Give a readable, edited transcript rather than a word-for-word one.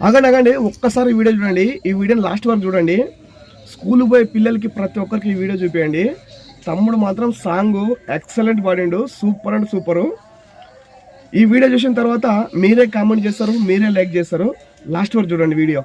అగండి ఒక్కసారి వీడియో చూడండి. ఈ వీడియోని లాస్ట్ వరకు చూడండి. స్కూల్ పోయే పిల్లలకి ప్రతి ఒక్కరికి ఈ వీడియో చూపించండి. తమ్ముడు మాత్రం సాంగ్ ఎక్సలెంట్ పాడిండు, సూపర్ అండ్ సూపరు. ఈ వీడియో చూసిన తర్వాత మీరే కామెంట్ చేస్తారు, మీరే లైక్ చేస్తారు. లాస్ట్ వరకు చూడండి వీడియో.